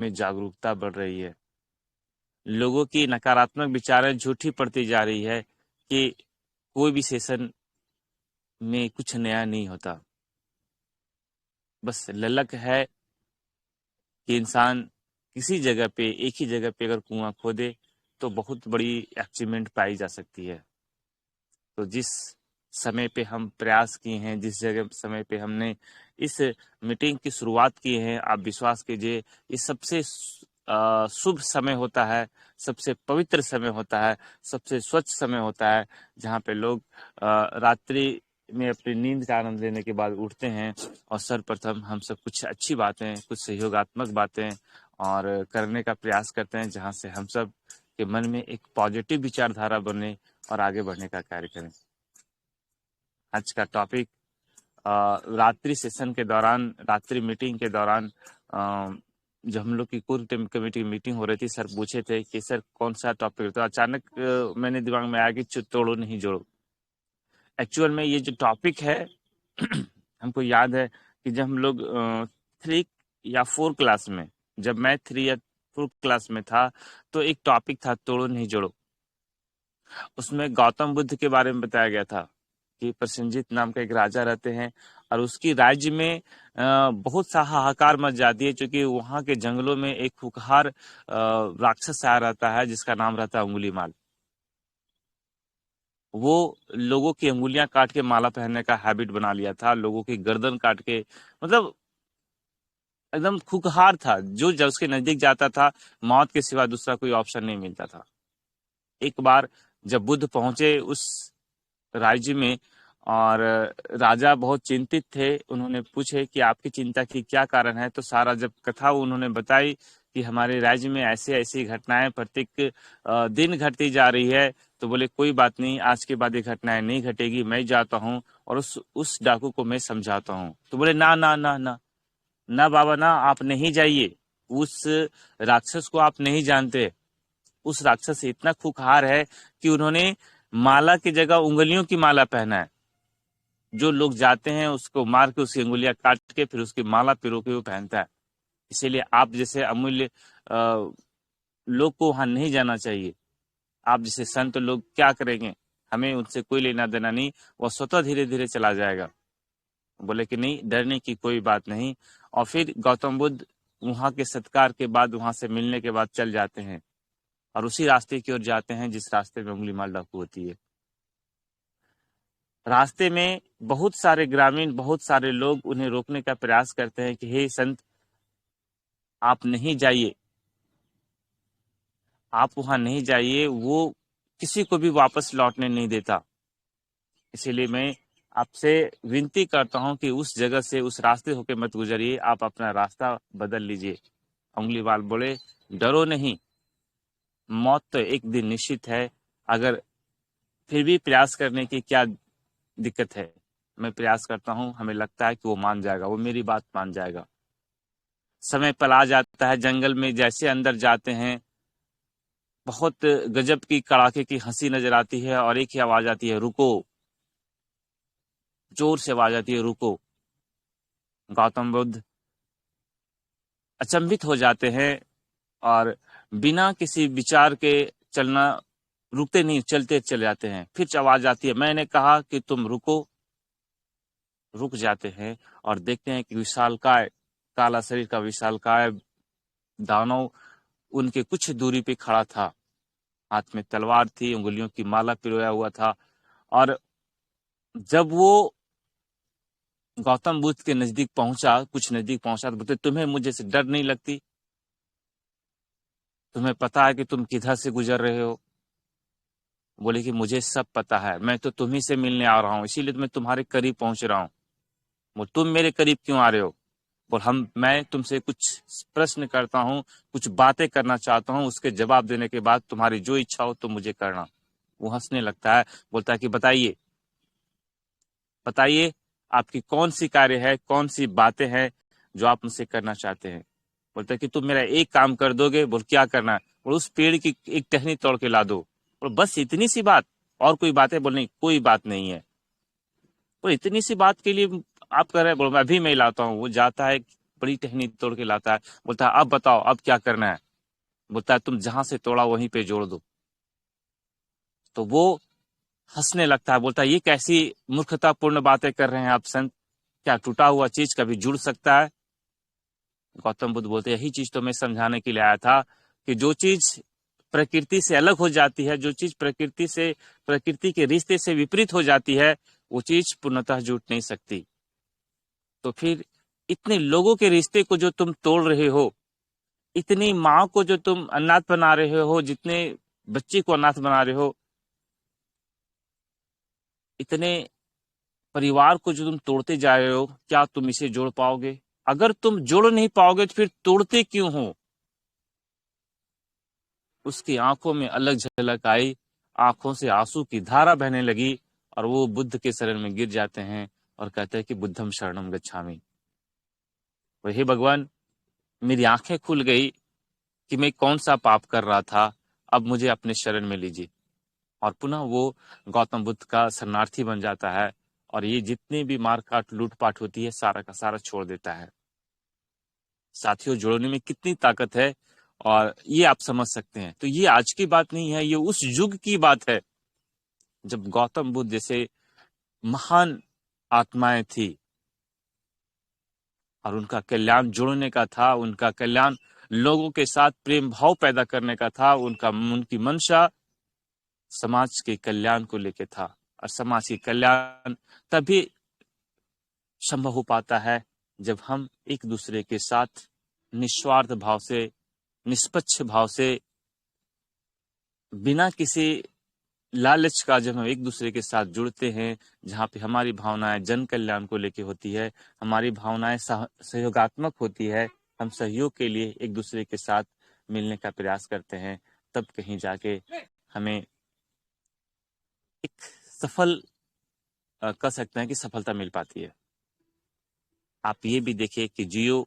में जागरूकता बढ़ रही है। लोगों की नकारात्मक विचारें झूठी पड़ती जा रही है कि कोई भी सेशन में कुछ नया नहीं होता। बस ललक है कि इंसान किसी जगह पे, एक ही जगह पे अगर कुआं खोदे तो बहुत बड़ी अचीवमेंट पाई जा सकती है। तो जिस समय पे हम प्रयास किए हैं, जिस जगह समय पे हमने इस मीटिंग की शुरुआत की है, आप विश्वास कीजिए ये सबसे शुभ समय होता है, सबसे पवित्र समय होता है, सबसे स्वच्छ समय होता है, जहाँ पे लोग रात्रि में अपनी नींद का आनंद लेने के बाद उठते हैं और सर्वप्रथम हम सब कुछ अच्छी बातें, कुछ सहयोगात्मक बातें और करने का प्रयास करते हैं, जहाँ से हम सब के मन में एक पॉजिटिव विचारधारा बने और आगे बढ़ने का कार्य करें। आज का टॉपिक रात्रि सेशन के दौरान, रात्रि मीटिंग के दौरान जब हम लोग की कोर कमेटी मीटिंग हो रही थी, सर पूछे थे कि सर कौन सा टॉपिक, तो अचानक मैंने दिमाग में आया कि तोड़ो नहीं जोड़ो। एक्चुअल में ये जो टॉपिक है हमको याद है कि जब हम लोग 3 या 4 क्लास में, जब मैं 3 या 4 क्लास में था, तो एक टॉपिक था तोड़ो नहीं जोड़ो। उसमें गौतम बुद्ध के बारे में बताया गया था कि प्रसेनजीत नाम का एक राजा रहते हैं और उसकी राज्य में बहुत सा हाहाकार मच जाती है, क्योंकि वहाँ के जंगलों में एक खुंखार राक्षस आया रहता है जिसका नाम रहता है अंगुलीमाल। वो लोगों की अंगुलियां काट के माला पहनने का हैबिट बना लिया था, लोगों की गर्दन काट के, मतलब एकदम खुंखार था। जो जब उसके नजदीक जाता था, मौत के सिवा दूसरा कोई ऑप्शन नहीं मिलता था। एक बार जब बुद्ध पहुंचे उस राज्य में और राजा बहुत चिंतित थे, उन्होंने पूछे कि आपकी चिंता की क्या कारण है। तो सारा जब कथा उन्होंने बताई कि हमारे राज्य में ऐसे ऐसी घटनाएं प्रत्येक दिन घटती जा रही है, तो बोले कोई बात नहीं, आज के बाद ये घटनाएं नहीं घटेगी, मैं जाता हूँ और उस डाकू को मैं समझाता हूँ। तो बोले ना ना ना ना ना बाबा ना, आप नहीं जाइए। उस राक्षस को आप नहीं जानते। उस राक्षस इतना खुंखार है कि उन्होंने माला की जगह उंगलियों की माला पहना है। जो लोग जाते हैं उसको मार के उसकी उंगलियां काट के फिर उसकी माला पिरो के वो पहनता है। इसीलिए आप जैसे अमूल्य लोग को वहां नहीं जाना चाहिए। आप जैसे संत लोग क्या करेंगे, हमें उनसे कोई लेना देना नहीं, वह स्वतः धीरे धीरे चला जाएगा। बोले कि नहीं, डरने की कोई बात नहीं। और फिर गौतम बुद्ध वहां के सत्कार के बाद, वहां से मिलने के बाद चल जाते हैं और उसी रास्ते की ओर जाते हैं जिस रास्ते में उंगली माल डाकू होती है। रास्ते में बहुत सारे ग्रामीण, बहुत सारे लोग उन्हें रोकने का प्रयास करते हैं कि हे संत, आप नहीं जाइए, आप वहां नहीं जाइए, वो किसी को भी वापस लौटने नहीं देता। इसीलिए मैं आपसे विनती करता हूं कि उस जगह से, उस रास्ते होके मत गुजरिए, आप अपना रास्ता बदल लीजिए। उंगलीवाल बोले डरो नहीं, मौत तो एक दिन निश्चित है, अगर फिर भी प्रयास करने की क्या दिक्कत है। मैं प्रयास करता हूँ, हमें लगता है कि वो मान जाएगा, वो मेरी बात मान जाएगा। समय पला जाता है, जंगल में जैसे अंदर जाते हैं, बहुत गजब की कड़ाके की हंसी नजर आती है और एक ही आवाज आती है, रुको। जोर से आवाज आती है, रुको। गौतम बुद्ध अचंभित हो जाते हैं और बिना किसी विचार के चलना, रुकते नहीं, चलते चले जाते हैं। फिर आवाज आती है, मैंने कहा कि तुम रुको। रुक जाते हैं और देखते हैं कि विशालकाय, काला शरीर का विशालकाय दानव उनके कुछ दूरी पे खड़ा था। हाथ में तलवार थी, उंगलियों की माला पिरोया हुआ था। और जब वो गौतम बुद्ध के नजदीक पहुंचा, कुछ नजदीक पहुंचा, तो बोलते तुम्हें मुझे से डर नहीं लगती? तुम्हें पता है कि तुम किधर से गुजर रहे हो? बोले कि मुझे सब पता है, मैं तो तुम्ही से मिलने आ रहा हूँ, इसीलिए तो मैं तुम्हारे करीब पहुंच रहा हूँ। बोल तुम मेरे करीब क्यों आ रहे हो? बोल मैं तुमसे कुछ प्रश्न करता हूँ, कुछ बातें करना चाहता हूँ, उसके जवाब देने के बाद तुम्हारी जो इच्छा हो तुम मुझे करना। वो हंसने लगता है, बोलता है कि बताइए, बताइए आपकी कौन सी कार्य है, कौन सी बातें हैं जो आप मुझसे करना चाहते हैं। बोलता है कि तुम मेरा एक काम कर दोगे। बोल क्या करना है? बोल उस पेड़ की एक टहनी तोड़ के ला दो। बोल बस इतनी सी बात, और कोई बात है? बोल नहीं, कोई बात नहीं है। बोल इतनी सी बात के लिए आप कर रहे हैं? बोल मैं अभी मैं लाता हूँ। वो जाता है, बड़ी टहनी तोड़ के लाता है, बोलता है अब बताओ अब क्या करना है, बोलता है तुम जहां से तोड़ा वहीं पे जोड़ दो। तो वो हंसने लगता है, बोलता है ये कैसी मूर्खतापूर्ण बातें कर रहे हैं आप संत, क्या टूटा हुआ चीज कभी जुड़ सकता है? गौतम बुद्ध बोलते यही चीज तो मैं समझाने के लिए आया था कि जो चीज प्रकृति से अलग हो जाती है, जो चीज प्रकृति के रिश्ते से विपरीत हो जाती है, वो चीज पूर्णतः जुट नहीं सकती। तो फिर इतने लोगों के रिश्ते को जो तुम तोड़ रहे हो, इतनी माँ को जो तुम अनाथ बना रहे हो, जितने बच्चे को अनाथ बना रहे हो, इतने परिवार को जो तुम तोड़ते जा रहे हो, क्या तुम इसे जोड़ पाओगे? अगर तुम जोड़ नहीं पाओगे तो फिर तोड़ते क्यों हो? उसकी आंखों में अलग झलक आई, आंखों से आंसू की धारा बहने लगी और वो बुद्ध के शरण में गिर जाते हैं और कहते हैं कि बुद्धम शरणम गच्छामि। वही भगवान, मेरी आंखें खुल गई कि मैं कौन सा पाप कर रहा था, अब मुझे अपने शरण में लीजिए। और पुनः वो गौतम बुद्ध का शरणार्थी बन जाता है और ये जितनी भी मारकाट लूटपाट होती है सारा का सारा छोड़ देता है। साथियों, जोड़ने में कितनी ताकत है और ये आप समझ सकते हैं। तो ये आज की बात नहीं है, ये उस युग की बात है जब गौतम बुद्ध जैसे महान आत्माएं थी और उनका कल्याण जोड़ने का था, उनका कल्याण लोगों के साथ प्रेम भाव पैदा करने का था, उनकी मंशा समाज के कल्याण को लेकर था। और समाज के कल्याण तभी संभव हो पाता है जब हम एक दूसरे के साथ निस्वार्थ भाव से, निष्पक्ष भाव से, बिना किसी लालच का जब हम एक दूसरे के साथ जुड़ते हैं, जहाँ पे हमारी भावनाएं जन कल्याण को लेके होती है, हमारी भावनाएं सहयोगात्मक होती है, हम सहयोग के लिए एक दूसरे के साथ मिलने का प्रयास करते हैं, तब कहीं जाके हमें एक सफल कह सकते हैं कि सफलता मिल पाती है। आप ये भी देखिए कि जियो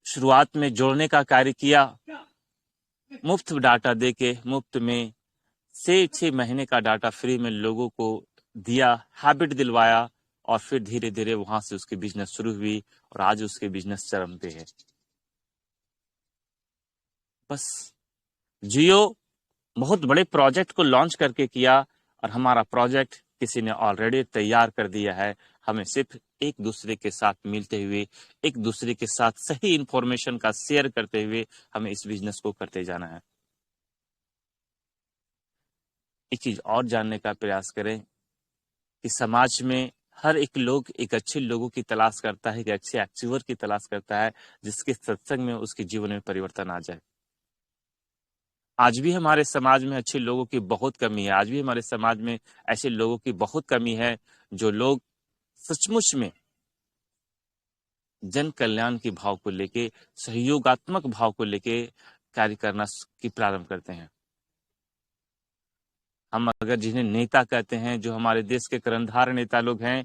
शुरुआत में जोड़ने का कार्य किया, मुफ्त डाटा देके, मुफ्त में 6 महीने का डाटा फ्री में लोगों को दिया, हैबिट दिलवाया और फिर धीरे धीरे वहां से उसकी बिजनेस शुरू हुई और आज उसके बिजनेस चरम पे है। बस जियो बहुत बड़े प्रोजेक्ट को लॉन्च करके किया और हमारा प्रोजेक्ट किसी ने ऑलरेडी तैयार कर दिया है। हमें सिर्फ एक दूसरे के साथ मिलते हुए, एक दूसरे के साथ सही इंफॉर्मेशन का शेयर करते हुए हमें इस बिजनेस को करते जाना है। एक चीज और जानने का प्रयास करें कि समाज में हर एक लोग एक अच्छे लोगों की तलाश करता है, एक अच्छे अचीवर की तलाश करता है जिसके सत्संग में उसके जीवन में परिवर्तन आ जाए। आज भी हमारे समाज में अच्छे लोगों की बहुत कमी है, आज भी हमारे समाज में ऐसे लोगों की बहुत कमी है जो लोग सचमुच में जन कल्याण के भाव को लेके, सहयोगात्मक भाव को लेके कार्य करना की प्रारंभ करते हैं। हम अगर जिन्हें नेता कहते हैं, जो हमारे देश के कर्णधार नेता लोग हैं,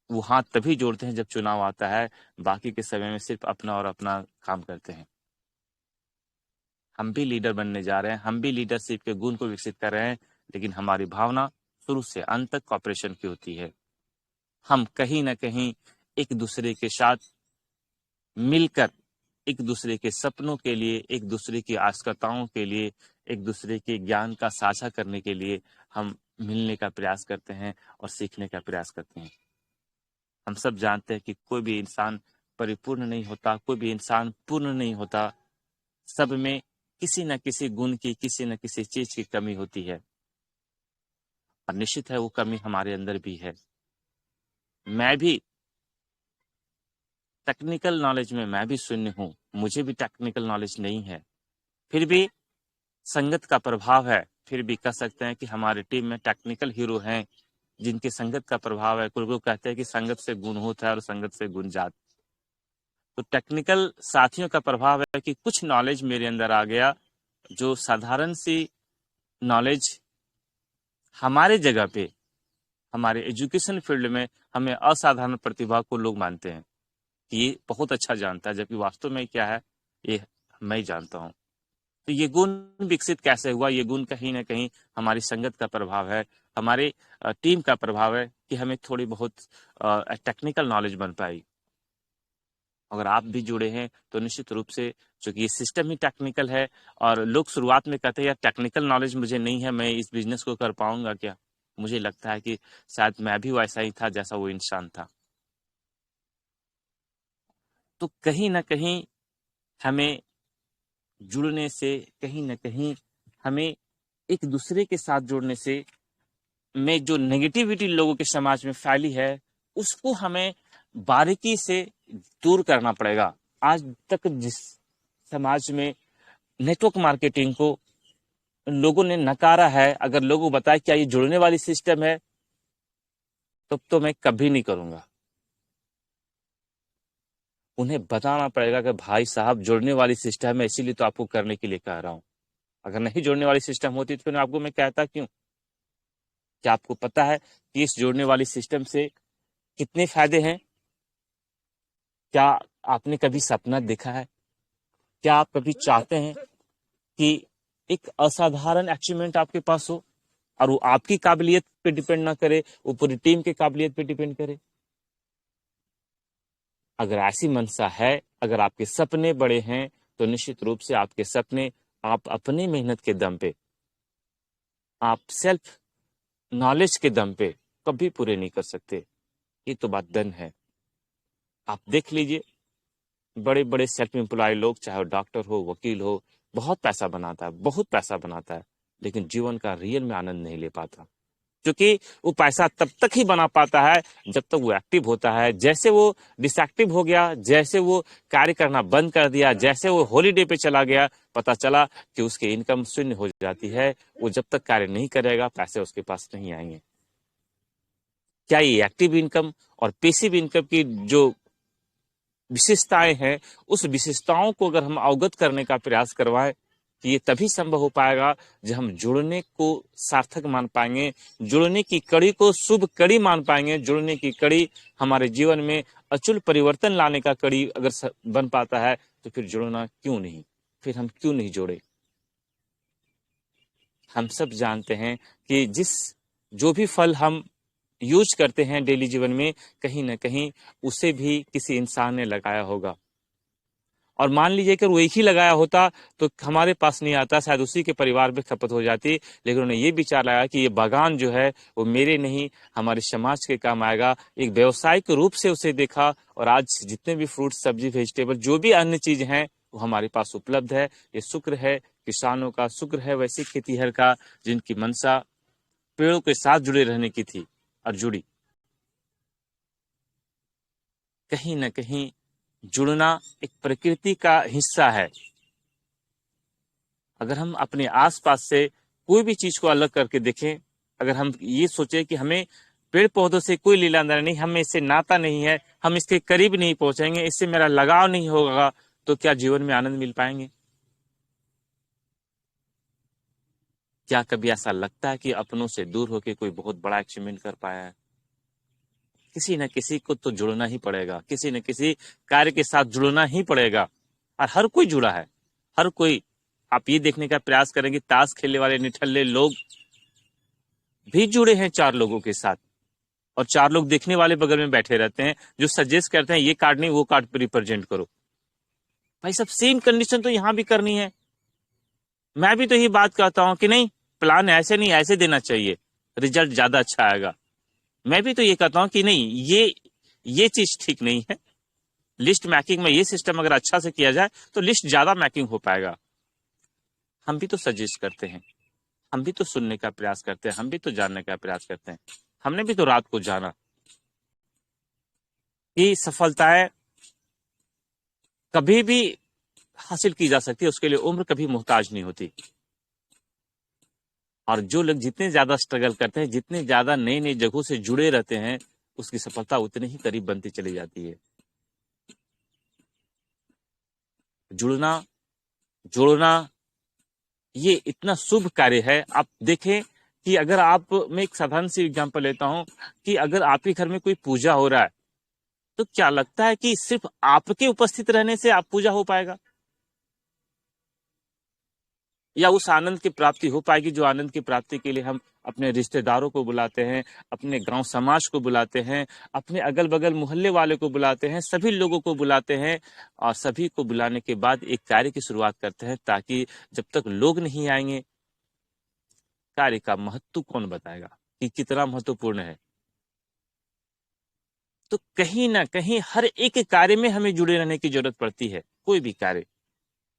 वो हाथ तभी जोड़ते हैं जब चुनाव आता है, बाकी के समय में सिर्फ अपना और अपना काम करते हैं। हम भी लीडर बनने जा रहे हैं, हम भी लीडरशिप के गुण को विकसित कर रहे हैं, लेकिन हमारी भावना शुरू से अंत तक कॉपरेशन की होती है। हम कहीं ना कहीं एक दूसरे के साथ मिलकर, एक दूसरे के सपनों के लिए, एक दूसरे की आशंकाओं के लिए, एक दूसरे के ज्ञान का साझा करने के लिए हम मिलने का प्रयास करते हैं और सीखने का प्रयास करते हैं। हम सब जानते हैं कि कोई भी इंसान परिपूर्ण नहीं होता, कोई भी इंसान पूर्ण नहीं होता, सब में किसी न किसी गुण की, किसी न किसी चीज की कमी होती है और निश्चित है वो कमी हमारे अंदर भी है। मैं भी टेक्निकल नॉलेज में मैं भी शून्य हूँ, मुझे भी टेक्निकल नॉलेज नहीं है, फिर भी संगत का प्रभाव है। फिर भी कह सकते हैं कि हमारी टीम में टेक्निकल हीरो हैं जिनके संगत का प्रभाव है। कुछ लोग कहते हैं कि संगत से गुण होता है और संगत से गुण जात। तो टेक्निकल साथियों का प्रभाव है कि कुछ नॉलेज मेरे अंदर आ गया, जो साधारण सी नॉलेज हमारे जगह पे, हमारे एजुकेशन फील्ड में हमें असाधारण प्रतिभा को लोग मानते हैं कि ये बहुत अच्छा जानता है, जबकि वास्तव में क्या है ये मैं जानता हूँ। तो ये गुण विकसित कैसे हुआ? ये गुण कहीं ना कहीं हमारी संगत का प्रभाव है, हमारे टीम का प्रभाव है कि हमें थोड़ी बहुत टेक्निकल नॉलेज बन पाई। अगर आप भी जुड़े हैं तो निश्चित रूप से, चूंकि ये सिस्टम ही टेक्निकल है और लोग शुरुआत में कहते हैं यार टेक्निकल नॉलेज मुझे नहीं है, मैं इस बिजनेस को कर पाऊंगा क्या। मुझे लगता है कि शायद मैं भी वैसा ही था जैसा वो इंसान था। तो कहीं ना कहीं हमें जुड़ने से, कहीं ना कहीं हमें एक दूसरे के साथ जुड़ने से, में जो नेगेटिविटी लोगों के समाज में फैली है उसको हमें बारीकी से दूर करना पड़ेगा। आज तक जिस समाज में नेटवर्क मार्केटिंग को लोगों ने नकारा है, अगर लोगों को बताए क्या ये जुड़ने वाली सिस्टम है, तब तो मैं कभी नहीं करूंगा। उन्हें बताना पड़ेगा कि भाई साहब जुड़ने वाली सिस्टम है, इसीलिए तो आपको करने के लिए कह रहा हूं। अगर नहीं जुड़ने वाली सिस्टम होती तो फिर आपको मैं कहता क्यों। क्या आपको पता है कि इस जुड़ने वाली सिस्टम से कितने फायदे हैं? क्या आपने कभी सपना देखा है? क्या आप कभी चाहते हैं कि एक असाधारण अचीवमेंट आपके पास हो और वो आपकी काबिलियत पे डिपेंड ना करे, वो पूरी टीम की काबिलियत पे डिपेंड करे? अगर ऐसी मंशा है, अगर आपके सपने बड़े हैं, तो निश्चित रूप से आपके सपने आप अपनी मेहनत के दम पे, आप सेल्फ नॉलेज के दम पे कभी पूरे नहीं कर सकते। ये तो बात डन है। आप देख लीजिए, बड़े बड़े सेल्फ एम्प्लॉय लोग, चाहे वो डॉक्टर हो, वकील हो, बहुत पैसा बनाता है, बहुत पैसा बनाता है, लेकिन जीवन का रियल में आनंद नहीं ले पाता। क्योंकि वो पैसा तब तक ही बना पाता है जब तक वो एक्टिव होता है। जैसे वो डिसएक्टिव हो गया, जैसे वो कार्य करना बंद कर दिया, जैसे वो हॉलीडे पे चला गया, पता चला कि उसकी इनकम शून्य हो जाती है। वो जब तक कार्य नहीं करेगा, पैसे उसके पास नहीं आएंगे। क्या ये एक्टिव इनकम और पैसिव इनकम की जो विशेषताएं हैं, उस विशेषताओं को अगर हम अवगत करने का प्रयास करवाएं, तो ये तभी संभव हो पाएगा जब हम जुड़ने को सार्थक मान पाएंगे, जुड़ने की कड़ी को शुभ कड़ी मान पाएंगे। जुड़ने की कड़ी हमारे जीवन में अचूल परिवर्तन लाने का कड़ी अगर बन पाता है, तो फिर जुड़ना क्यों नहीं, फिर हम क्यों नहीं जोड़े। हम सब जानते हैं कि जो भी फल हम यूज करते हैं डेली जीवन में, कहीं ना कहीं उसे भी किसी इंसान ने लगाया होगा। और मान लीजिए कि वो एक ही लगाया होता तो हमारे पास नहीं आता, शायद उसी के परिवार में खपत हो जाती। लेकिन उन्होंने ये विचार लगाया कि ये बागान जो है वो मेरे नहीं, हमारे समाज के काम आएगा। एक व्यवसायिक रूप से उसे देखा, और आज जितने भी फ्रूट, सब्जी, वेजिटेबल, जो भी अन्य चीज हैं, वो हमारे पास उपलब्ध है। ये शुक्र है किसानों का, शुक्र है वैसे खेतीहर का, जिनकी मंशा पेड़ों के साथ जुड़े रहने की थी और जुड़ी। कहीं ना कहीं जुड़ना एक प्रकृति का हिस्सा है। अगर हम अपने आसपास से कोई भी चीज को अलग करके देखें, अगर हम ये सोचे कि हमें पेड़ पौधों से कोई लीला नहीं, हमें इससे नाता नहीं है, हम इसके करीब नहीं पहुंचेंगे, इससे मेरा लगाव नहीं होगा, तो क्या जीवन में आनंद मिल पाएंगे? क्या कभी ऐसा लगता है कि अपनों से दूर होकर कोई बहुत बड़ा अचीवमेंट कर पाया है? किसी न किसी को तो जुड़ना ही पड़ेगा, किसी न किसी कार्य के साथ जुड़ना ही पड़ेगा। और हर कोई जुड़ा है, हर कोई। आप ये देखने का प्रयास करें कि ताश खेलने वाले निठल्ले लोग भी जुड़े हैं चार लोगों के साथ, और चार लोग देखने वाले बगल में बैठे रहते हैं जो सजेस्ट करते हैं ये कार्ड नहीं वो कार्ड रिप्रेजेंट करो। भाई सब सेम कंडीशन तो यहां भी करनी है। मैं भी तो यही बात कहता हूं कि नहीं, प्लान ऐसे नहीं ऐसे देना चाहिए, रिजल्ट ज्यादा अच्छा आएगा। मैं भी तो ये कहता हूं कि नहीं, ये चीज ठीक नहीं है। लिस्ट मैकिंग में ये सिस्टम अगर अच्छा से किया जाए तो लिस्ट ज्यादा मैकिंग हो पाएगा। हम भी तो सजेस्ट करते हैं, हम भी तो सुनने का प्रयास करते हैं, हम भी तो जानने का प्रयास करते हैं। हमने भी तो रात को जाना कि सफलताएं कभी भी हासिल की जा सकती है, उसके लिए उम्र कभी मोहताज नहीं होती। और जो लोग जितने ज्यादा स्ट्रगल करते हैं, जितने ज्यादा नई नई जगहों से जुड़े रहते हैं, उसकी सफलता उतनी ही करीब बनती चली जाती है। जुड़ना, जोड़ना, ये इतना शुभ कार्य है। आप देखें कि अगर आप, मैं एक साधारण सी एग्जांपल लेता हूं कि अगर आपके घर में कोई पूजा हो रहा है, तो क्या लगता है कि सिर्फ आपके उपस्थित रहने से आप पूजा हो पाएगा? या उस आनंद की प्राप्ति हो पाएगी जो आनंद की प्राप्ति के लिए हम अपने रिश्तेदारों को बुलाते हैं, अपने गांव समाज को बुलाते हैं, अपने अगल बगल मोहल्ले वाले को बुलाते हैं, सभी लोगों को बुलाते हैं और सभी को बुलाने के बाद एक कार्य की शुरुआत करते हैं, ताकि जब तक लोग नहीं आएंगे कार्य का महत्व कौन बताएगा कि कितना महत्वपूर्ण है। तो कहीं ना कहीं हर एक कार्य में हमें जुड़े रहने की जरूरत पड़ती है। कोई भी कार्य,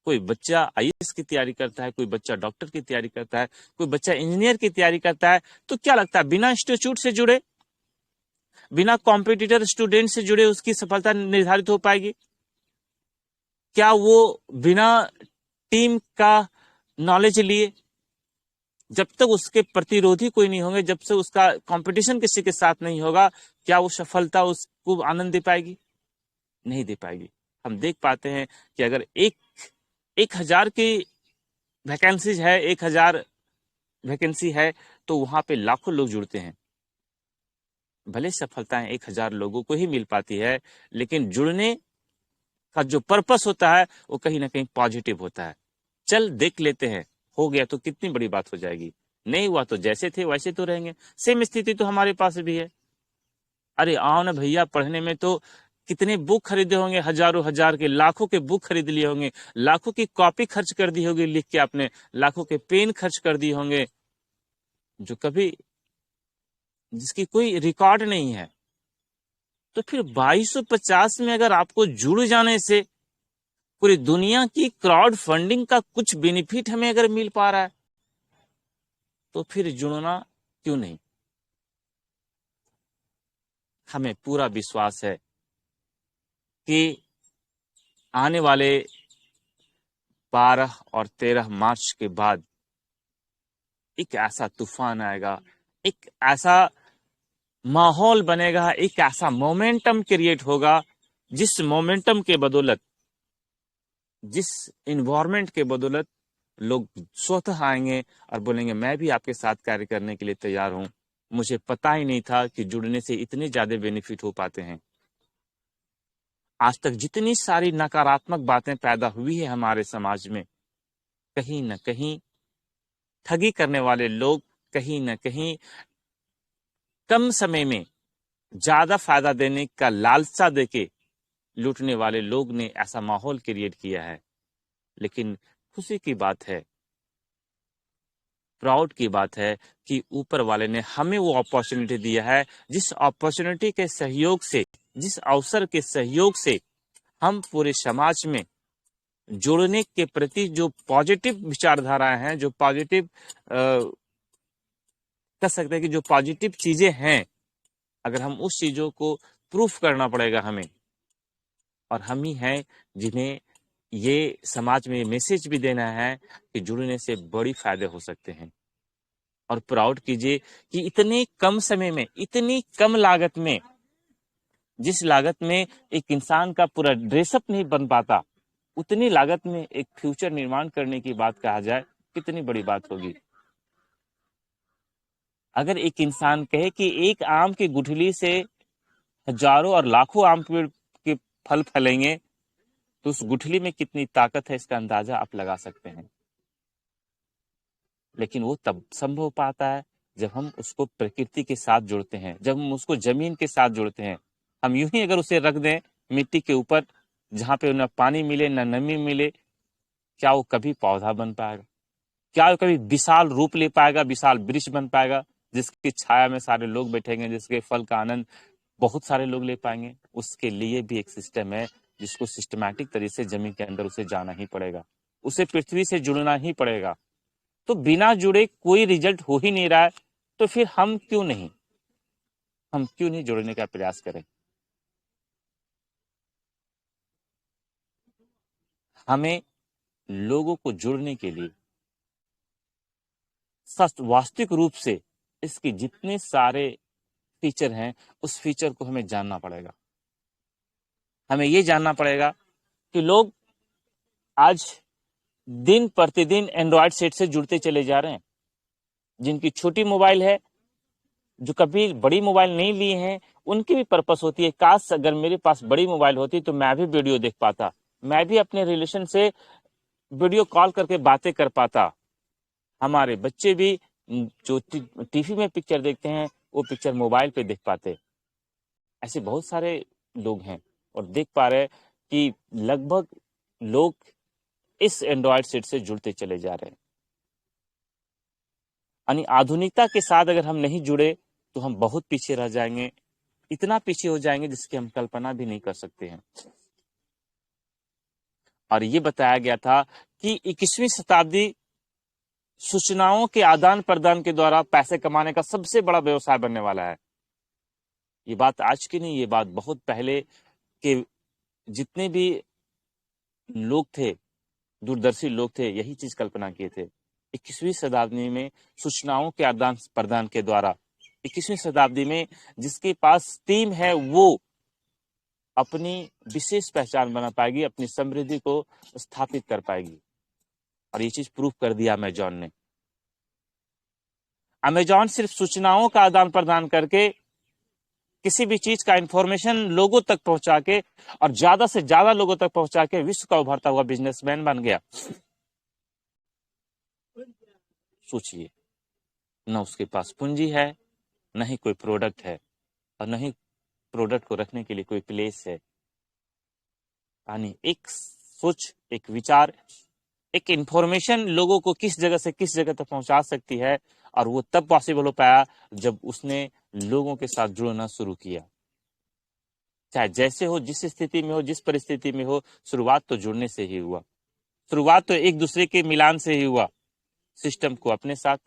कोई बच्चा आईएएस की तैयारी करता है, कोई बच्चा डॉक्टर की तैयारी करता है, कोई बच्चा इंजीनियर की तैयारी करता है, तो क्या लगता है बिना इंस्टीट्यूट से जुड़े, बिना कॉम्पिटिटर स्टूडेंट से जुड़े उसकी सफलता निर्धारित हो पाएगी? क्या वो बिना टीम का नॉलेज लिए, जब तक उसके प्रतिरोधी कोई नहीं होंगे, जब से उसका कंपटीशन किसी के साथ नहीं होगा, क्या वो सफलता उसको आनंद दे पाएगी? नहीं दे पाएगी। हम देख पाते हैं कि अगर 1000 की वैकेंसीज है, 1000 वैकेंसी है, तो वहां पे लाखों लोग जुड़ते हैं। भले सफलताएं 1000 लोगों को ही मिल पाती है, लेकिन जुड़ने का जो पर्पस होता है वो कहीं ना कहीं पॉजिटिव होता है। चल देख लेते हैं, हो गया तो कितनी बड़ी बात हो जाएगी, नहीं हुआ तो जैसे थे वैसे तो रहेंगे। सेम स्थिति तो हमारे पास भी है। अरे आओ ना भैया, पढ़ने में तो कितने बुक खरीदे होंगे, हजारों हजार के, लाखों के बुक खरीद लिए होंगे, लाखों की कॉपी खर्च कर दी होगी लिख के आपने, लाखों के पेन खर्च कर दिए होंगे, जो कभी जिसकी कोई रिकॉर्ड नहीं है। तो फिर 2250 में अगर आपको जुड़ जाने से पूरी दुनिया की क्राउड फंडिंग का कुछ बेनिफिट हमें अगर मिल पा रहा है, तो फिर जुड़ना क्यों नहीं? हमें पूरा विश्वास है कि आने वाले 12 और 13 मार्च के बाद एक ऐसा तूफान आएगा, एक ऐसा माहौल बनेगा, एक ऐसा मोमेंटम क्रिएट होगा, जिस मोमेंटम के बदौलत, जिस इन्वायरमेंट के बदौलत लोग स्वतः आएंगे और बोलेंगे मैं भी आपके साथ कार्य करने के लिए तैयार हूं। मुझे पता ही नहीं था कि जुड़ने से इतने ज्यादा बेनिफिट हो पाते हैं। आज तक जितनी सारी नकारात्मक बातें पैदा हुई है हमारे समाज में, कहीं ना कहीं ठगी करने वाले लोग, कहीं ना कहीं कम समय में ज्यादा फायदा देने का लालसा देके लूटने वाले लोग ने ऐसा माहौल क्रिएट किया है। लेकिन खुशी की बात है, प्राउड की बात है कि ऊपर वाले ने हमें वो अपॉर्चुनिटी दिया है, जिस अपॉर्चुनिटी के सहयोग से, जिस अवसर के सहयोग से हम पूरे समाज में जुड़ने के प्रति जो पॉजिटिव विचारधाराएं हैं, जो पॉजिटिव कह सकते हैं कि जो पॉजिटिव चीजें हैं, अगर हम उस चीजों को प्रूफ करना पड़ेगा हमें, और हम ही हैं जिन्हें ये समाज में मैसेज भी देना है कि जुड़ने से बड़ी फायदे हो सकते हैं। और प्राउड कीजिए कि इतने कम समय में, इतनी कम लागत में, जिस लागत में एक इंसान का पूरा ड्रेसअप नहीं बन पाता, उतनी लागत में एक फ्यूचर निर्माण करने की बात कहा जाए, कितनी बड़ी बात होगी। अगर एक इंसान कहे कि एक आम की गुठली से हजारों और लाखों आम के फल फलेंगे, तो उस गुठली में कितनी ताकत है इसका अंदाजा आप लगा सकते हैं। लेकिन वो तब संभव हो पाता है जब हम उसको प्रकृति के साथ जोड़ते हैं, जब हम उसको जमीन के साथ जोड़ते हैं। हम यूं ही अगर उसे रख दें मिट्टी के ऊपर, जहां पे न पानी मिले न नमी मिले, क्या वो कभी पौधा बन पाएगा? क्या वो कभी विशाल रूप ले पाएगा, विशाल वृक्ष बन पाएगा, जिसकी छाया में सारे लोग बैठेंगे, जिसके फल का आनंद बहुत सारे लोग ले पाएंगे? उसके लिए भी एक सिस्टम है, जिसको सिस्टमैटिक तरीके से जमीन के अंदर उसे जाना ही पड़ेगा, उसे पृथ्वी से जुड़ना ही पड़ेगा। तो बिना जुड़े कोई रिजल्ट हो ही नहीं रहा है, तो फिर हम क्यों नहीं जुड़ने का प्रयास करें? हमें लोगों को जुड़ने के लिए वास्तविक रूप से इसके जितने सारे फीचर हैं, उस फीचर को हमें जानना पड़ेगा। हमें ये जानना पड़ेगा कि लोग आज दिन प्रतिदिन एंड्रॉयड सेट से जुड़ते चले जा रहे हैं। जिनकी छोटी मोबाइल है, जो कभी बड़ी मोबाइल नहीं लिए हैं, उनकी भी पर्पस होती है, काश अगर मेरे पास बड़ी मोबाइल होती तो मैं भी वीडियो देख पाता, मैं भी अपने रिलेशन से वीडियो कॉल करके बातें कर पाता, हमारे बच्चे भी जो टीवी में पिक्चर देखते हैं वो पिक्चर मोबाइल पे देख पाते। ऐसे बहुत सारे लोग हैं और देख पा रहे हैं कि लगभग लोग इस एंड्रॉयड सेट से जुड़ते चले जा रहे हैं। यानी आधुनिकता के साथ अगर हम नहीं जुड़े तो हम बहुत पीछे रह जाएंगे, इतना पीछे हो जाएंगे जिसकी हम कल्पना भी नहीं कर सकते हैं। और ये बताया गया था कि 21वीं शताब्दी सूचनाओं के आदान प्रदान के द्वारा पैसे कमाने का सबसे बड़ा व्यवसाय बनने वाला है। ये बात आज की नहीं, ये बात बहुत पहले के जितने भी लोग थे, दूरदर्शी लोग थे, यही चीज कल्पना किए थे। 21वीं शताब्दी में सूचनाओं के आदान प्रदान के द्वारा 21वीं शताब्दी में जिसके पास टीम है वो अपनी विशेष पहचान बना पाएगी, अपनी समृद्धि को स्थापित कर पाएगी। और ये चीज प्रूव कर दिया अमेजॉन ने। अमेजॉन सिर्फ सूचनाओं का आदान प्रदान करके किसी भी चीज का इंफॉर्मेशन लोगों तक पहुंचा के और ज्यादा से ज्यादा लोगों तक पहुंचा के विश्व का उभरता हुआ बिजनेसमैन बन गया। सोचिए, न उसके पास पूंजी है, न ही कोई प्रोडक्ट है, और न ही प्रोडक्ट को रखने के लिए कोई प्लेस है। यानी एक सोच, एक विचार, एक इंफॉर्मेशन लोगों को किस जगह से किस जगह तक पहुंचा सकती है, और वो तब पॉसिबल हो पाया जब उसने लोगों के साथ जुड़ना शुरू किया। चाहे जैसे हो, जिस स्थिति में हो, जिस परिस्थिति में हो, शुरुआत तो जुड़ने से ही हुआ। शुरुआत तो एक दूसरे के मिलान से ही हुआ। सिस्टम को अपने साथ,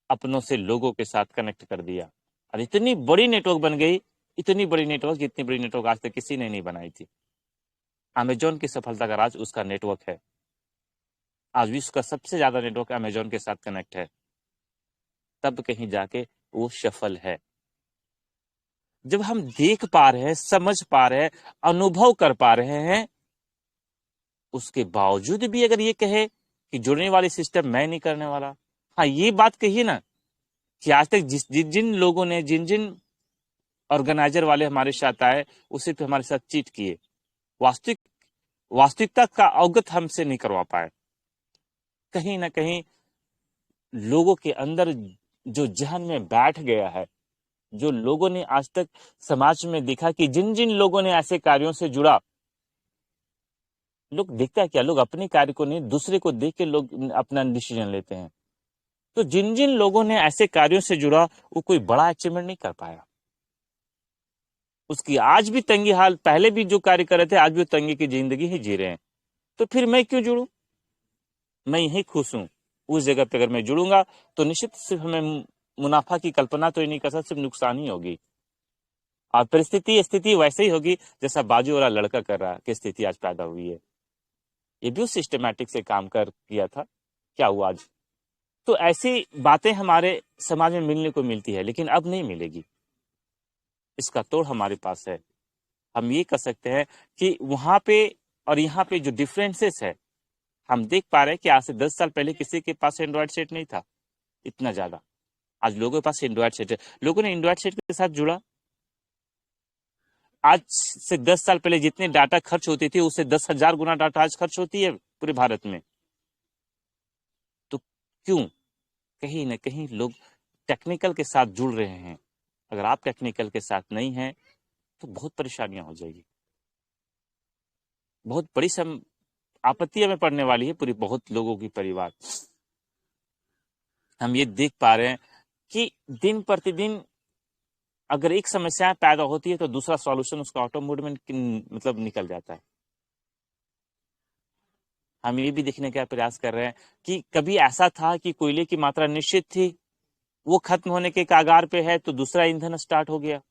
अपनों से लोगों के साथ कनेक्ट कर दिया और इतनी बड़ी नेटवर्क बन गई, इतनी बड़ी नेटवर्क, जितनी बड़ी नेटवर्क आज तक किसी ने नहीं बनाई थी। अमेजॉन की सफलता का राज उसका नेटवर्क है। आज विश्व का सबसे ज्यादा नेटवर्क अमेजॉन के साथ कनेक्ट है, तब कहीं जाके वो सफल है। जब हम देख पा रहे हैं, समझ पा रहे हैं, अनुभव कर पा रहे हैं, उसके बावजूद भी अगर ये कहे कि जुड़ने वाली सिस्टम मैं नहीं करने वाला, हाँ ये बात कहिए ना कि आज तक जिन जिन लोगों ने, जिन जिन ऑर्गेनाइजर वाले हमारे साथ आए, उसे तो हमारे साथ चीट किए, वास्तविकता का अवगत हमसे नहीं करवा पाए। कहीं ना कहीं लोगों के अंदर जो जहन में बैठ गया है, जो लोगों ने आज तक समाज में देखा कि जिन जिन लोगों ने ऐसे कार्यों से जुड़ा, लोग देखता है क्या, लोग अपने कार्य को नहीं, दूसरे को देख के लोग अपना डिसीजन लेते हैं। तो जिन जिन लोगों ने ऐसे कार्यों से जुड़ा, वो कोई बड़ा अचीवमेंट नहीं कर पाया। उसकी आज भी तंगी हाल, पहले भी जो कार्य कर रहे थे, आज भी तंगी की जिंदगी ही जी रहे हैं। तो फिर मैं क्यों जुड़ूं? मैं यही खुश हूं। उस जगह पे अगर मैं जुड़ूंगा तो निश्चित सिर्फ हमें मुनाफा की कल्पना तो ही नहीं कर सकता, सिर्फ नुकसान ही होगी। और परिस्थिति स्थिति वैसे ही होगी जैसा बाजू वाला लड़का कर रहा है कि स्थिति आज पैदा हुई है। ये भी सिस्टमैटिक से काम कर किया था, क्या हुआ आज? तो ऐसी बातें हमारे समाज में मिलने को मिलती है, लेकिन अब नहीं मिलेगी। इसका तोड़ हमारे पास है। हम ये कर सकते हैं कि वहां पे और यहाँ पे जो डिफरेंसेस है, हम देख पा रहे हैं कि आज से 10 साल पहले किसी के पास एंड्रॉयड सेट नहीं था इतना ज्यादा। आज लोगों के पास एंड्रॉयड सेट है, लोगों ने एंड्रॉयड सेट के साथ जुड़ा। आज से 10 साल पहले जितने डाटा खर्च होती थी, उससे 10,000 गुना डाटा आज खर्च होती है पूरे भारत में। तो क्यों? कहीं ना कहीं लोग टेक्निकल के साथ जुड़ रहे हैं। अगर आप टेक्निकल के साथ नहीं हैं तो बहुत परेशानियां हो जाएगी, बहुत बड़ी आपत्तियां में पड़ने वाली है पूरी बहुत लोगों की परिवार। हम ये देख पा रहे हैं कि दिन प्रतिदिन अगर एक समस्या पैदा होती है तो दूसरा सॉल्यूशन उसका ऑटोमेटिक मतलब निकल जाता है। हम ये भी देखने का प्रयास कर रहे हैं कि कभी ऐसा था कि कोयले की मात्रा निश्चित थी, वो खत्म होने के कगार पे है, तो दूसरा ईंधन स्टार्ट हो गया,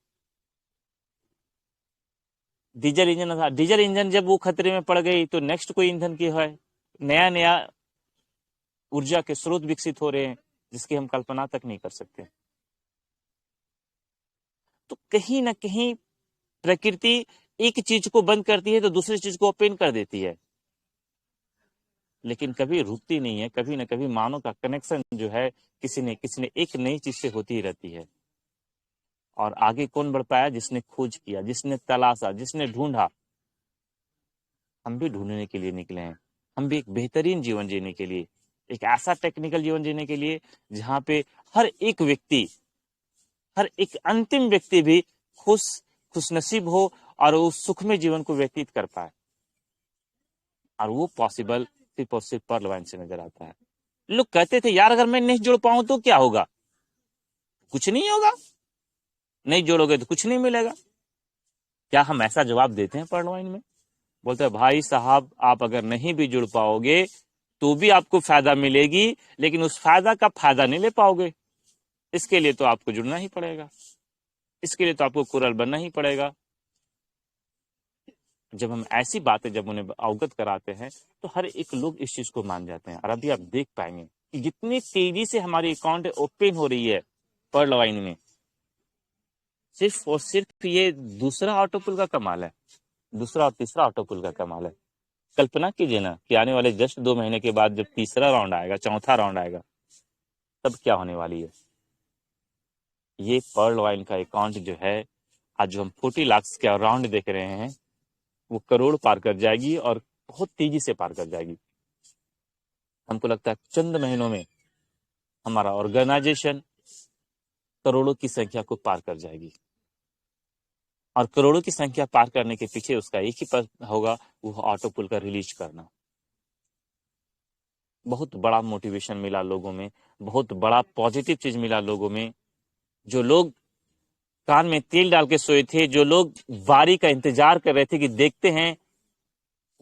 डीजल इंजन था। डीजल इंजन जब वो खतरे में पड़ गई तो नेक्स्ट कोई ईंधन की है, नया नया ऊर्जा के स्रोत विकसित हो रहे हैं जिसकी हम कल्पना तक नहीं कर सकते। तो कहीं ना कहीं प्रकृति एक चीज को बंद करती है तो दूसरी चीज को ओपन कर देती है, लेकिन कभी रुकती नहीं है। कभी ना कभी मानव का कनेक्शन जो है किसी ने एक नई चीज से होती ही रहती है। और आगे कौन बढ़ पाया? जिसने खोज किया, जिसने तलाशा, जिसने ढूंढा। हम भी ढूंढने के लिए निकले हैं, हम भी एक बेहतरीन जीवन जीने के लिए एक ऐसा टेक्निकल जीवन जीने के लिए जहां पे हर एक व्यक्ति, हर एक अंतिम व्यक्ति भी खुशनसीब हो और उस सुखमय जीवन को व्यतीत कर पाए। और वो पॉसिबल सिर्फ और सिर्फ पर्ल वाइन से नजर आता है। लोग कहते थे यार अगर मैं नहीं जोड़ पाऊं तो क्या होगा? कुछ नहीं होगा, नहीं जोड़ोगे तो कुछ नहीं मिलेगा। क्या हम ऐसा जवाब देते हैं पर्ल वाइन में? बोलते हैं भाई साहब आप अगर नहीं भी जुड़ पाओगे तो भी आपको फायदा मिलेगी, लेकिन उस फायदा का फायदा नहीं ले पाओगे। इसके लिए तो आपको जुड़ना ही पड़ेगा, इसके लिए तो आपको कुरल बनना ही पड़ेगा। जब हम ऐसी बातें जब उन्हें अवगत कराते हैं तो हर एक लोग इस चीज को मान जाते हैं। और अभी आप देख पाएंगे कि जितनी तेजी से हमारी अकाउंट ओपन हो रही है पर्ल वाइन में, सिर्फ और सिर्फ ये दूसरा ऑटोपुल का कमाल है, दूसरा और तीसरा ऑटोपुल का कमाल है। कल्पना कीजिए ना कि आने वाले जस्ट 2 महीने के बाद जब तीसरा राउंड आएगा, चौथा राउंड आएगा, तब क्या होने वाली है। ये पर्ल वाइन का अकाउंट जो है, आज जो हम 40 लाख के राउंड देख रहे हैं, वो करोड़ पार कर जाएगी और बहुत तेजी से पार कर जाएगी। हमको लगता है चंद महीनों में हमारा ऑर्गेनाइजेशन करोड़ों की संख्या को पार कर जाएगी। और करोड़ों की संख्या पार करने के पीछे उसका एक ही पद होगा, वो ऑटोपुल का रिलीज करना। बहुत बड़ा मोटिवेशन मिला लोगों में, बहुत बड़ा पॉजिटिव चीज मिला लोगों में। जो लोग कान में तेल डाल के सोए थे, जो लोग बारी का इंतजार कर रहे थे कि देखते हैं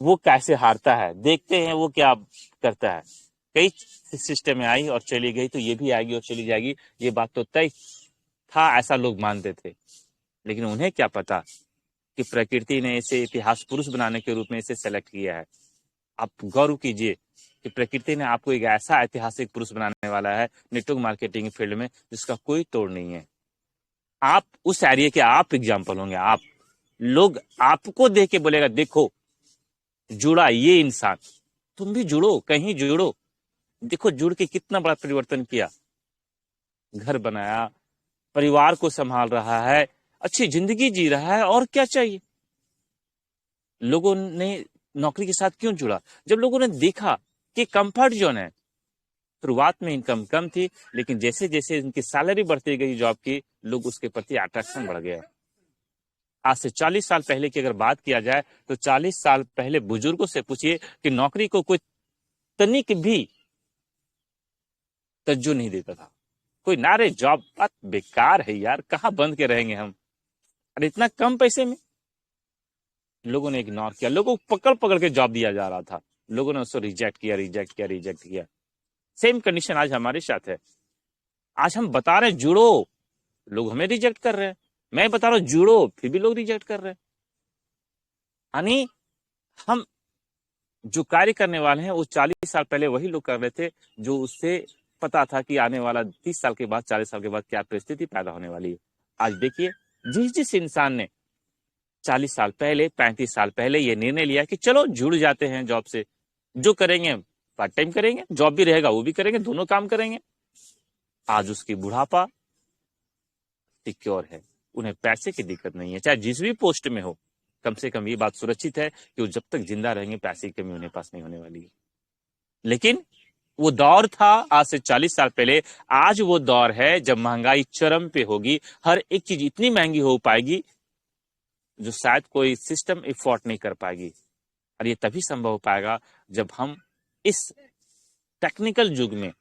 वो कैसे हारता है, देखते हैं वो क्या करता है। कई सिस्टम में आई और चली गई, तो ये भी आएगी और चली जाएगी, ये बात तो तय था, ऐसा लोग मानते थे। लेकिन उन्हें क्या पता कि प्रकृति ने इसे इतिहास पुरुष बनाने के रूप में इसे सेलेक्ट किया है। आप गौर कीजिए कि प्रकृति ने आपको एक ऐसा ऐतिहासिक पुरुष बनाने वाला है नेटवर्क मार्केटिंग फील्ड में जिसका कोई तोड़ नहीं है। आप उस एरिया के आप एग्जाम्पल होंगे। आप लोग आपको देख के बोलेगा देखो जुड़ा ये इंसान, तुम भी जुड़ो, कहीं जुड़ो। देखो जुड़ के कितना बड़ा परिवर्तन किया, घर बनाया, परिवार को संभाल रहा है, अच्छी जिंदगी जी रहा है, और क्या चाहिए। लोगों ने नौकरी के साथ क्यों जुड़ा? जब लोगों ने देखा कि कंफर्ट जोन है। शुरुआत में इनकम कम थी, लेकिन जैसे जैसे इनकी सैलरी बढ़ती गई जॉब की, लोग उसके प्रति अट्रैक्शन बढ़ गया। आज से 40 साल पहले की अगर बात किया जाए तो 40 साल पहले बुजुर्गों से पूछिए कि नौकरी को कोई तनिक भी तवज्जो नहीं देता था। कोई नारे जॉब बात बेकार है यार, कहाँ बंद के रहेंगे हम, और इतना कम पैसे में। लोगों ने इग्नोर किया, लोगों को पकड़ पकड़ के जॉब दिया जा रहा था, लोगों ने उसको रिजेक्ट किया, रिजेक्ट किया, रिजेक्ट किया। सेम कंडीशन आज हमारे साथ है। आज हम बता रहे हैं जुड़ो, लोग हमें रिजेक्ट कर रहे हैं। मैं बता रहा हूं जुड़ो, फिर भी लोग रिजेक्ट कर रहे हैं। यानी हम जो कार्य करने वाले हैं वो 40 साल पहले वही लोग कर रहे थे जो उससे पता था कि आने वाला 30 साल के बाद, 40 साल के बाद क्या परिस्थिति पैदा होने वाली है। आज देखिए, जिस जिस इंसान ने 40 साल पहले, 35 साल पहले ये निर्णय लिया कि चलो जुड़ जाते हैं जॉब से, जो करेंगे पार्ट टाइम करेंगे, जॉब भी रहेगा वो भी करेंगे, दोनों काम करेंगे, आज उसकी बुढ़ापा सिक्योर है। उन्हें पैसे की दिक्कत नहीं है, चाहे जिस भी पोस्ट में हो। कम से कम ये बात सुरक्षित है कि वो जब तक जिंदा रहेंगे पैसे की कमी उन्हें पास नहीं होने वाली है। लेकिन वो दौर था आज से 40 साल पहले, आज वो दौर है जब महंगाई चरम पे होगी। हर एक चीज इतनी महंगी हो पाएगी जो शायद कोई सिस्टम इफोर्ड नहीं कर पाएगी। और ये तभी संभव हो पाएगा जब हम इस टेक्निकल युग में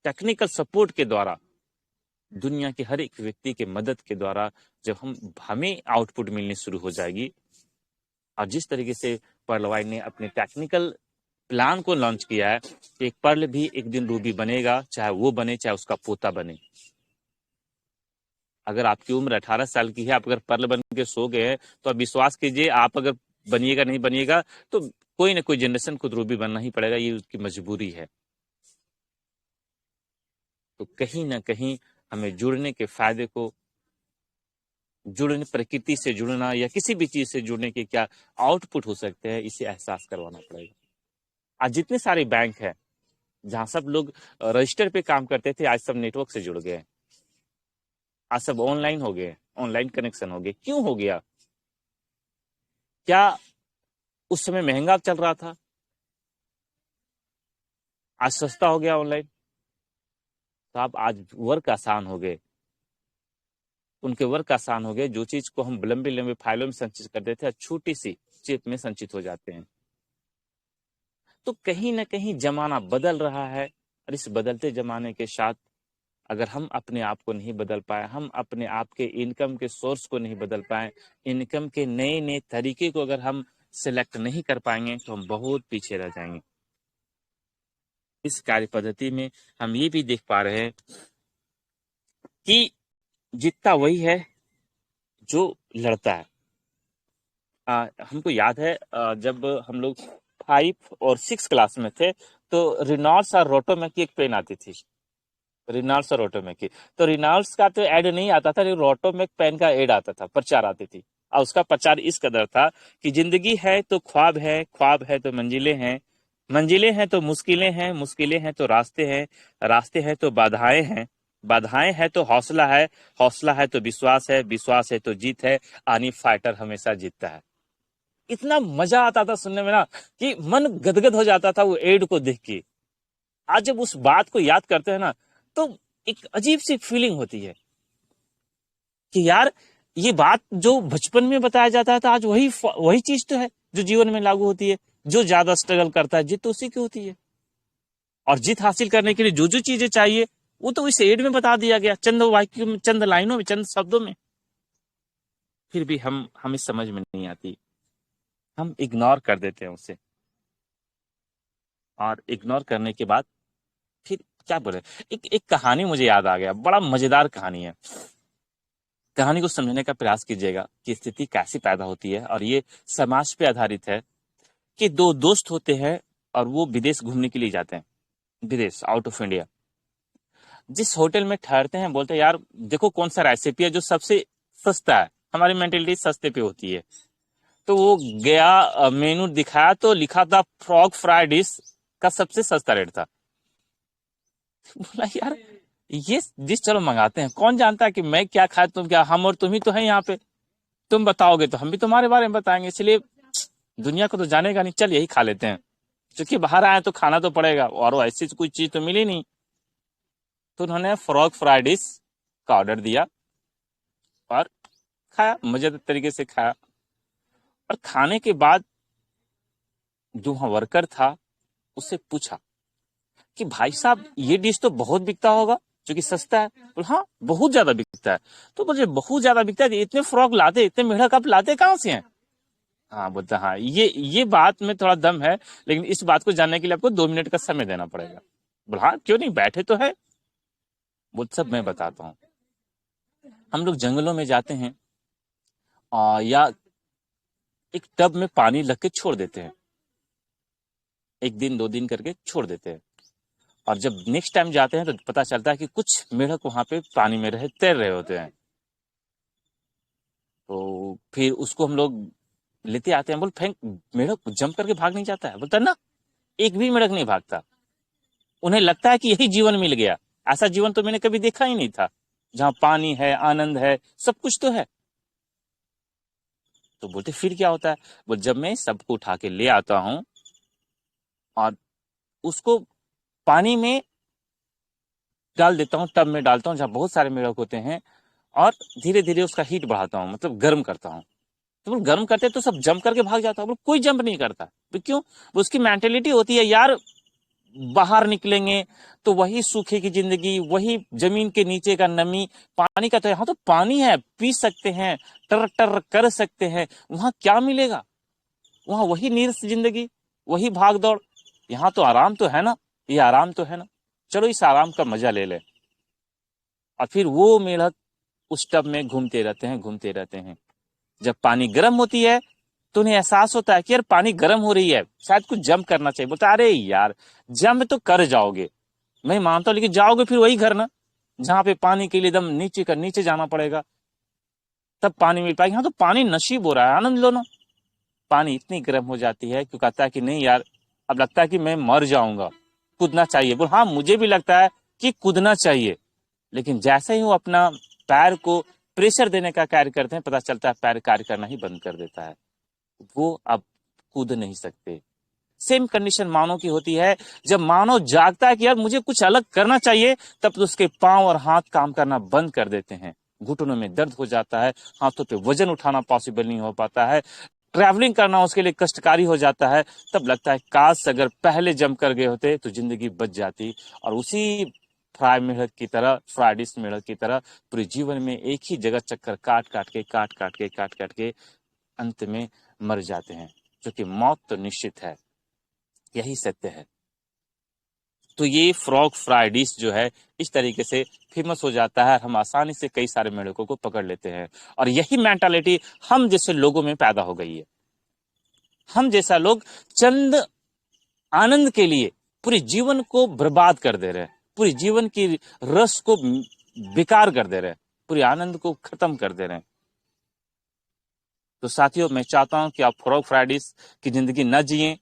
टेक्निकल सपोर्ट के द्वारा, दुनिया के हर एक व्यक्ति के मदद के द्वारा, जब हमें आउटपुट मिलनी शुरू हो जाएगी। और जिस तरीके से पर्ल वाइन ने अपने टेक्निकल प्लान को लॉन्च किया है कि एक पर्ल भी एक दिन रूबी बनेगा, चाहे वो बने चाहे उसका पोता बने। अगर आपकी उम्र 18 साल की है, आप अगर पर्ल बन के सो गए हैं, तो आप विश्वास कीजिए, आप अगर बनिएगा नहीं बनिएगा तो कोई ना कोई जनरेशन को रूबी बनना ही पड़ेगा, ये उसकी मजबूरी है। तो कहीं ना कहीं हमें जुड़ने के फायदे को, जुड़ने, प्रकृति से जुड़ना या किसी भी चीज से जुड़ने के क्या आउटपुट हो सकते हैं, इसे एहसास करवाना पड़ेगा। आज जितने सारे बैंक है जहां सब लोग रजिस्टर पे काम करते थे, आज सब नेटवर्क से जुड़ गए। आज सब ऑनलाइन हो गए, ऑनलाइन कनेक्शन हो गए। क्यों हो गया? क्या उस समय महंगा चल रहा था? आज सस्ता हो गया ऑनलाइन, तो आप आज वर्क आसान हो गए, उनके वर्क आसान हो गए। जो चीज को हम लंबे लंबे फाइलों में संचित करते थे, छोटी सी चिप में संचित हो जाते हैं। तो कहीं ना कहीं जमाना बदल रहा है, और इस बदलते जमाने के साथ अगर हम अपने आप को नहीं बदल पाए, हम अपने आप के इनकम के सोर्स को नहीं बदल पाए, इनकम के नए नए तरीके को अगर हम सिलेक्ट नहीं कर पाएंगे, तो हम बहुत पीछे रह जाएंगे। इस कार्य पद्धति में हम ये भी देख पा रहे हैं कि जीतता वही है जो लड़ता है। हमको याद है जब हम लोग 5 और 6 क्लास में थे, तो रिनॉल्ड्स और रोटोमैक की एक पेन आती थी, रिनॉल्ड्स और रोटोमैक की। तो रिनॉल्ड्स का तो ऐड नहीं आता था, लेकिन रोटोमैक पेन का ऐड आता था, प्रचार आती थी। और उसका प्रचार इस कदर था कि जिंदगी है तो ख्वाब है, ख्वाब है तो मंजिलें हैं, मंजिलें हैं तो मुश्किलें हैं, मुश्किलें हैं तो रास्ते हैं, रास्ते हैं तो बाधाएं हैं, बाधाएं हैं तो हौसला है, हौसला है तो विश्वास है, विश्वास है तो जीत है, आनी फाइटर हमेशा जीतता है। इतना मजा आता था सुनने में ना, कि मन गदगद हो जाता था वो एड को देख के। आज जब उस बात को याद करते हैं ना, तो एक अजीब सी फीलिंग होती है कि यार, ये बात जो बचपन में बताया जाता था, आज वही वही चीज तो है जो जीवन में लागू होती है। जो ज्यादा स्ट्रगल करता है, जीत तो उसी की होती है। और जीत हासिल करने के लिए जो जो चीजें चाहिए, वो तो इस एड में बता दिया गया, चंद वाक्यों में, चंद लाइनों में, चंद शब्दों में। फिर भी हमें समझ में नहीं आती, हम इग्नोर कर देते हैं उसे। और इग्नोर करने के बाद फिर क्या बोले, एक एक कहानी मुझे याद आ गया, बड़ा मजेदार कहानी है। कहानी को समझने का प्रयास कीजिएगा कि स्थिति कैसी पैदा होती है, और ये समाज पे आधारित है। कि दो दोस्त होते हैं और वो विदेश घूमने के लिए जाते हैं, विदेश, आउट ऑफ इंडिया। जिस होटल में ठहरते हैं, बोलते हैं यार देखो कौन सा रेसिपी है जो सबसे सस्ता है, हमारी मेंटेलिटी सस्ते पे होती है। तो वो गया, मेनू दिखाया तो लिखा था फ्रॉग फ्राई डिश का सबसे सस्ता रेट था। बोला यार ये डिश चलो मंगाते हैं, कौन जानता है कि मैं क्या खाए तुम क्या, हम और तुम ही तो है यहाँ पे, तुम बताओगे तो हम भी तुम्हारे बारे में बताएंगे, इसलिए दुनिया को तो जानेगा नहीं, चल यही खा लेते हैं, क्योंकि बाहर आए तो खाना तो पड़ेगा, और ऐसी कोई चीज तो मिली नहीं। तो उन्होंने फ्रॉग फ्राई डिश का ऑर्डर दिया और खाया, मजेदार तरीके से खाया। और खाने के बाद जो वहां वर्कर था, उससे पूछा कि भाई साहब ये डिश तो बहुत बिकता होगा, जो कि सस्ता है। बोले हाँ बहुत ज्यादा बिकता है। तो बोले बहुत ज्यादा बिकता है, इतने फ्रॉग लाते, इतने मेढक आप लाते कहाँ से हैं? हाँ बोलता हाँ, ये बात में थोड़ा दम है, लेकिन इस बात को जानने के लिए आपको 2 मिनट का समय देना पड़ेगा। बोला हाँ क्यों नहीं, बैठे तो है। वो सब मैं बताता हूँ। हम लोग जंगलों में जाते हैं, या एक टब में पानी लग के छोड़ देते हैं, 1 दिन 2 दिन करके छोड़ देते हैं। और जब नेक्स्ट टाइम जाते हैं तो पता चलता है कि कुछ मेढक वहां पे पानी में रहे, तैर रहे होते हैं। तो फिर उसको हम लोग लेते आते हैं, बोल फेंक, मेढक जंप करके भाग नहीं जाता है? बोलता ना, एक भी मेढक नहीं भागता। उन्हें लगता है कि यही जीवन मिल गया, ऐसा जीवन तो मैंने कभी देखा ही नहीं था, जहां पानी है, आनंद है, सब कुछ तो है। तो बोलते फिर क्या होता है? बोल जब मैं सबको उठा के ले आता हूं और उसको पानी में डाल देता हूँ, टब में डालता हूँ जहाँ बहुत सारे मेढक होते हैं, और धीरे धीरे उसका हीट बढ़ाता हूँ, मतलब गर्म करता हूँ। तो बोल गर्म करते तो सब जंप करके भाग जाता है? बोल कोई जंप नहीं करता। तो क्यों? उसकी मेंटेलिटी होती है यार, बाहर निकलेंगे तो वही सूखे की जिंदगी, वही जमीन के नीचे का नमी, पानी का तो यहाँ तो पानी है, पी सकते हैं, टर टर कर सकते हैं, वहां क्या मिलेगा? वहां वही नीरस जिंदगी, वही भाग दौड़। यहाँ तो आराम तो है ना, ये आराम तो है ना, चलो इस आराम का मजा ले ले। और फिर वो मेढक उस टब में घूमते रहते हैं, घूमते रहते हैं। जब पानी गर्म होती है तो उन्हें एहसास होता है कि यार पानी गर्म हो रही है, शायद कुछ जंप करना चाहिए। बोलता अरे यार जंप तो कर जाओगे, मैं मानता हूं, लेकिन जाओगे फिर वही घर ना, जहां पे पानी के लिए एकदम नीचे का नीचे जाना पड़ेगा, तब पानी मिल पाएगा। यहाँ तो पानी नसीब हो रहा है, आनंद लो ना। पानी इतनी गर्म हो जाती है कि कहता है कि नहीं यार, अब लगता है कि मैं मर जाऊंगा, कूदना चाहिए। बोल हाँ मुझे भी लगता है कि कूदना चाहिए, लेकिन जैसे ही वो अपना पैर को प्रेशर देने का कार्य करते हैं, पता चलता है पैर कार्य करना ही बंद कर देता है, वो अब कूद नहीं सकते। सेम कंडीशन मानव की होती है। जब मानव जागता है कि यार मुझे कुछ अलग करना चाहिए, तब तो उसके पांव और हाथ काम करना बंद कर देते हैं, घुटनों में दर्द हो जाता है, हाथों पे वजन उठाना पॉसिबल नहीं हो पाता है, ट्रैवलिंग करना उसके लिए कष्टकारी हो जाता है। तब लगता है काश अगर पहले जम कर गए होते तो जिंदगी बच जाती। और उसी फ्राइडिस मेढक की तरह पूरे जीवन में एक ही जगह चक्कर काट काट के अंत में मर जाते हैं, क्योंकि मौत तो निश्चित है, यही सत्य है। तो ये फ्रॉग फ्राइडिस जो है इस तरीके से फेमस हो जाता है, हम आसानी से कई सारे मेढकों को पकड़ लेते हैं। और यही मेंटालिटी हम जैसे लोगों में पैदा हो गई है। हम जैसा लोग चंद आनंद के लिए पूरे जीवन को बर्बाद कर दे रहे हैं, पूरे जीवन की रस को बेकार कर दे रहे हैं, पूरे आनंद को खत्म कर दे रहे हैं। तो साथियों, मैं चाहता हूं कि आप फ्रॉग फ्राइडिस की जिंदगी न जिए,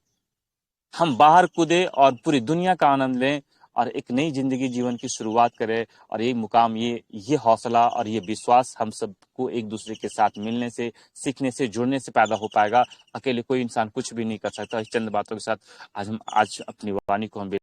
हम बाहर कूदे और पूरी दुनिया का आनंद लें और एक नई जिंदगी जीवन की शुरुआत करें। और ये मुकाम, ये हौसला और ये विश्वास हम सबको एक दूसरे के साथ मिलने से, सीखने से, जुड़ने से पैदा हो पाएगा। अकेले कोई इंसान कुछ भी नहीं कर सकता। इस चंद बातों के साथ आज अपनी वाणी को हम